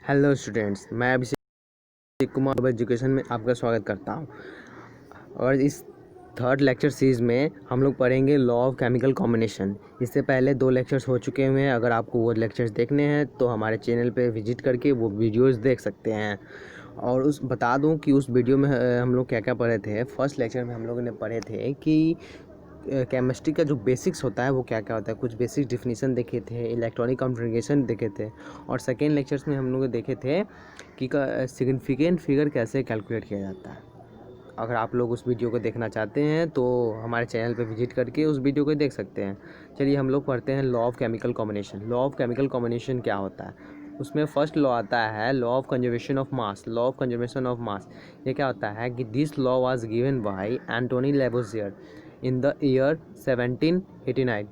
Hello students, मैं Abhishek Kumar education में आपका स्वागत करता हूं। और इस थर्ड लेक्चर सीरीज़ में हम लोग पढ़ेंगे लॉ ऑफ केमिकल कॉम्बिनेशन। इससे पहले 2 लेक्चर्स हो चुके हुए हैं। अगर आपको वो लेक्चर्स देखने हैं तो हमारे चैनल पे विजिट करके वो वीडियोस देख सकते हैं। और बता दूं कि उस वीडियो में हम लोग क्या क्या पढ़े थे। फर्स्ट लेक्चर में हम लोगों ने पढ़े थे कि केमिस्ट्री का जो बेसिक्स होता है वो क्या क्या होता है। कुछ बेसिक डिफिनीशन देखे थे, इलेक्ट्रॉनिक कॉन्फ़िगरेशन देखे थे। और सेकेंड लेक्चर्स में हम लोग देखे थे कि सिग्निफिकेंट फिगर कैसे कैलकुलेट किया जाता है। अगर आप लोग उस वीडियो को देखना चाहते हैं तो हमारे चैनल पर विजिट करके उस वीडियो को देख सकते हैं। चलिए हम लोग पढ़ते हैं law of chemical combination. Law of chemical combination क्या होता है, उसमें फर्स्ट लॉ आता है law of conservation of mass. Law of conservation of mass ये क्या होता है कि this law was given by Antoine Lavoisier in the year 1789।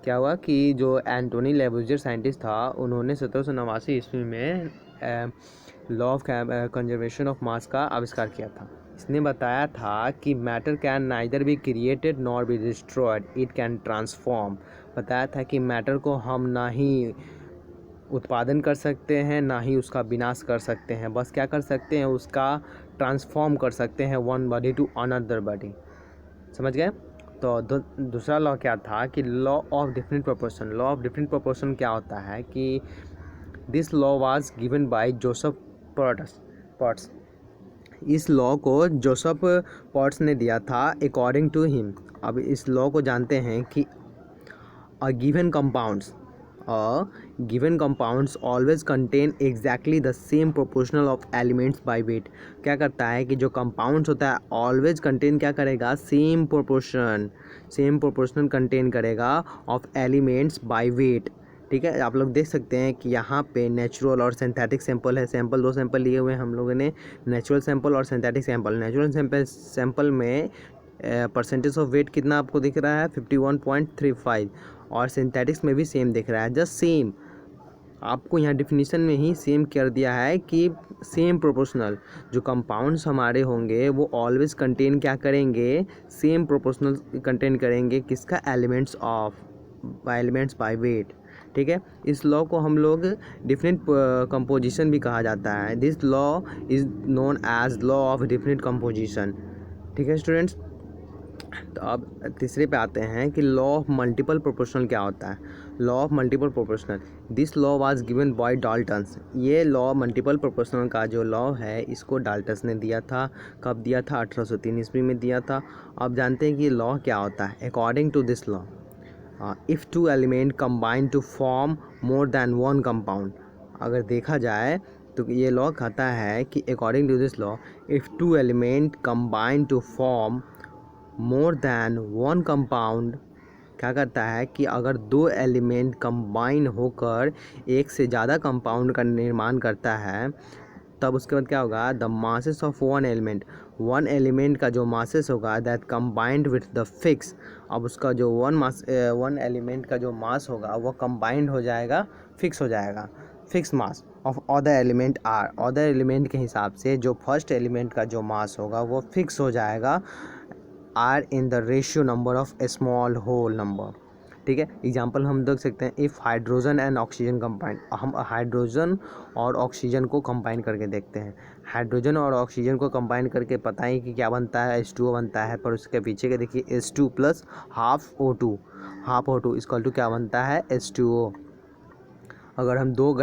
क्या हुआ कि जो एंटोनी लेबोजियर साइंटिस्ट था, उन्होंने 1789 ईस्वी में लॉ ऑफ कंजर्वेशन ऑफ मास का आविष्कार किया था। इसने बताया था कि matter can neither be created nor be destroyed, it can transform. बताया था कि मैटर को हम ना ही उत्पादन कर सकते हैं ना ही उसका विनाश कर सकते हैं, बस क्या कर सकते हैं, उसका ट्रांसफॉर्म कर सकते हैं one body to another body. समझ गए। तो दूसरा लॉ क्या था कि law of different proportion. Law of different proportion क्या होता है कि this law was given by Joseph Potts. इस लॉ को जोसेफ पॉट्स ने दिया था अकॉर्डिंग टू हिम। अब इस लॉ को जानते हैं कि a given compounds always contain exactly the same proportional of elements by weight। क्या करता है कि जो compounds होता है always contain क्या करेगा, same proportion contain करेगा of elements by weight। ठीक है, आप लोग देख सकते हैं कि यहाँ पे नेचुरल और सिंथेटिक सैंपल है। दो सैंपल लिए हुए हैं हम लोगों ने, नेचुरल सैंपल और सिंथेटिक सैंपल। नेचुरल सैंपल में परसेंटेज ऑफ वेट कितना आपको दिख रहा है, 51.35। और सिंथेटिक्स में भी सेम दिख रहा है, जस्ट सेम। आपको यहाँ डिफिनीशन में ही सेम कर दिया है कि सेम प्रोपोर्शनल। जो कंपाउंड्स हमारे होंगे वो ऑलवेज कंटेन क्या करेंगे, सेम प्रोपोर्शनल कंटेन करेंगे। किसका, एलिमेंट्स बाय वेट। ठीक है, इस लॉ को हम लोग डिफरेंट कंपोजिशन भी कहा जाता है। This law is known as law of different composition. ठीक है स्टूडेंट्स। तो अब तीसरे पे आते हैं कि लॉ ऑफ मल्टीपल प्रोपोर्शनल क्या होता है। Law of multiple proportional, this law was given bye Dalton's. ये लॉ मल्टीपल प्रोपोर्शनल का जो लॉ है इसको डाल्टन्स ने दिया था। कब दिया था, 1803 ईस्वी में दिया था। अब जानते हैं कि लॉ क्या होता है। According to this law, if two element combine to form more than one compound. अगर देखा जाए तो ये लॉ कहता है कि according to this law, if two element combine to form more than one compound, क्या करता है कि अगर 2 एलिमेंट कंबाइन होकर एक से ज़्यादा कंपाउंड का निर्माण करता है, तब उसके बाद क्या होगा, the masses of one element का जो मासेस होगा that combined with the fix. अब उसका जो वन एलिमेंट का जो मास होगा वो कंबाइंड हो जाएगा, फिक्स हो जाएगा। Fix mass of other element are, other element के हिसाब से जो फर्स्ट एलिमेंट का जो मास होगा वो फिक्स हो जाएगा, are in the ratio number of a small whole number. ठीक है, एग्जाम्पल हम देख सकते हैं, if hydrogen and oxygen combine. हम हाइड्रोजन और ऑक्सीजन को कंबाइन करके देखते हैं। हाइड्रोजन और ऑक्सीजन को कंबाइन करके पता ही कि क्या बनता है, H2O बनता है। पर उसके पीछे के देखिए, H2 plus half O2 is equal to क्या बनता है, H2O। अगर हम 2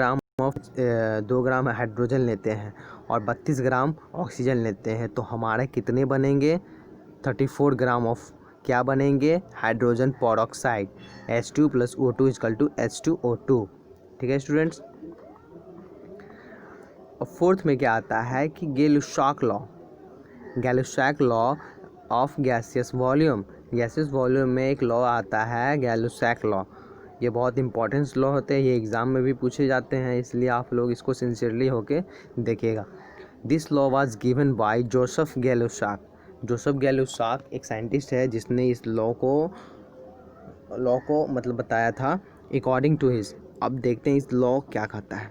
ग्राम हाइड्रोजन लेते हैं और 32 ग्राम ऑक्सीजन लेते हैं तो हमारे कितने बनेंगे, 34 ग्राम ऑफ क्या बनेंगे, hydrogen peroxide. H2 plus O2 equal to H2O2। ठीक है स्टूडेंट्स। और फोर्थ में क्या आता है कि गैलुसाक लॉ ऑफ गैसियस वॉल्यूम में एक लॉ आता है, गैलुसाक लॉ। ये बहुत इंपॉर्टेंट लॉ होते हैं, ये एग्ज़ाम में भी पूछे जाते हैं, इसलिए आप लोग इसको सिंसियरली होके देखिएगा। This law was given by Joseph Gay Lussac एक साइंटिस्ट है जिसने इस लॉ को मतलब बताया था अकॉर्डिंग टू हिज। अब देखते हैं इस लॉ क्या कहता है।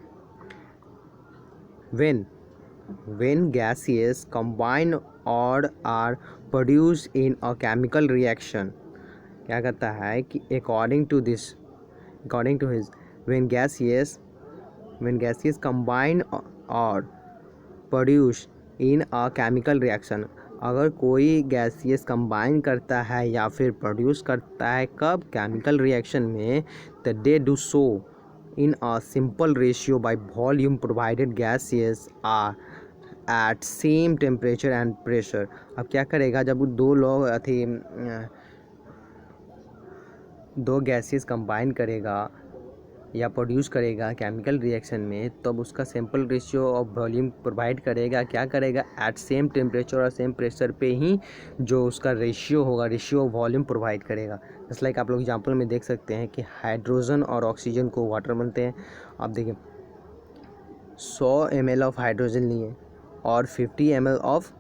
when gases combine or are produced in a chemical reaction, क्या कहता है कि according to his, when when gases combine और produce in a chemical reaction, अगर कोई गैसियस कंबाइन करता है या फिर प्रोड्यूस करता है कब, केमिकल रिएक्शन में, the they do so in a simple ratio by volume provided gases are at same temperature and pressure. अब क्या करेगा, जब दो लोग दो गैसेस कंबाइन करेगा या प्रोड्यूस करेगा केमिकल रिएक्शन में, तब उसका sample ratio of volume provide करेगा। क्या करेगा, एट सेम टेम्परेचर और सेम प्रेशर पे ही जो उसका रेशियो होगा, रेशियो ऑफ वॉल्यूम प्रोवाइड करेगा। जस्ट लाइक आप लोग एग्जांपल में देख सकते हैं कि हाइड्रोजन और ऑक्सीजन को वाटर बनते हैं। आप देखिए 100 ml ऑफ हाइड्रोजन लिए और 50 ml ऑफ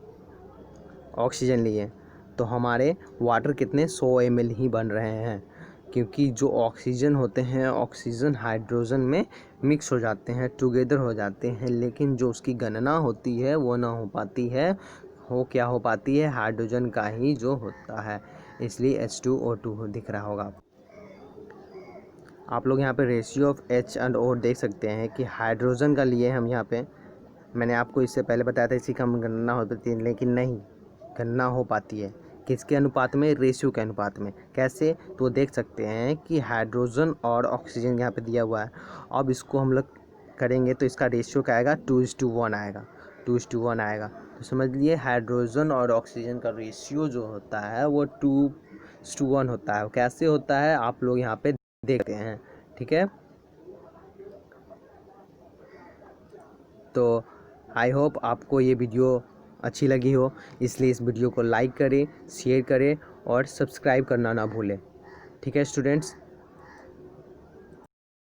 ऑक्सीजन लिए, तो हमारे वाटर कितने 100 ml ही बन रहे हैं, क्योंकि जो ऑक्सीजन होते हैं, ऑक्सीजन हाइड्रोजन में मिक्स हो जाते हैं, टुगेदर हो जाते हैं, लेकिन जो उसकी गणना होती है वो ना हो पाती है। हो क्या हो पाती है, हाइड्रोजन का ही जो होता है, इसलिए H2O2 दिख रहा होगा आप लोग यहाँ पे ratio of H and O देख सकते हैं कि हाइड्रोजन का लिए हम यहाँ पे, मैंने आपको इससे पहले बताया था इसी का गणना होती है, लेकिन नहीं, गणना हो पाती है किसके अनुपात में, रेशियो के अनुपात में। कैसे, तो देख सकते हैं कि हाइड्रोजन और ऑक्सीजन यहाँ पे दिया हुआ है। अब इसको हम लोग करेंगे तो इसका रेशियो क्या आएगा, 2:1 आएगा, 2:1 आएगा। तो समझ लिए हाइड्रोजन और ऑक्सीजन का रेशियो जो होता है वो 2:1 होता है। कैसे होता है आप लोग यहाँ पे देखते हैं, ठीक है। तो आई होप आपको ये वीडियो अच्छी लगी हो, इसलिए इस वीडियो को लाइक करें, शेयर करें और सब्सक्राइब करना ना भूलें, ठीक है स्टूडेंट्स।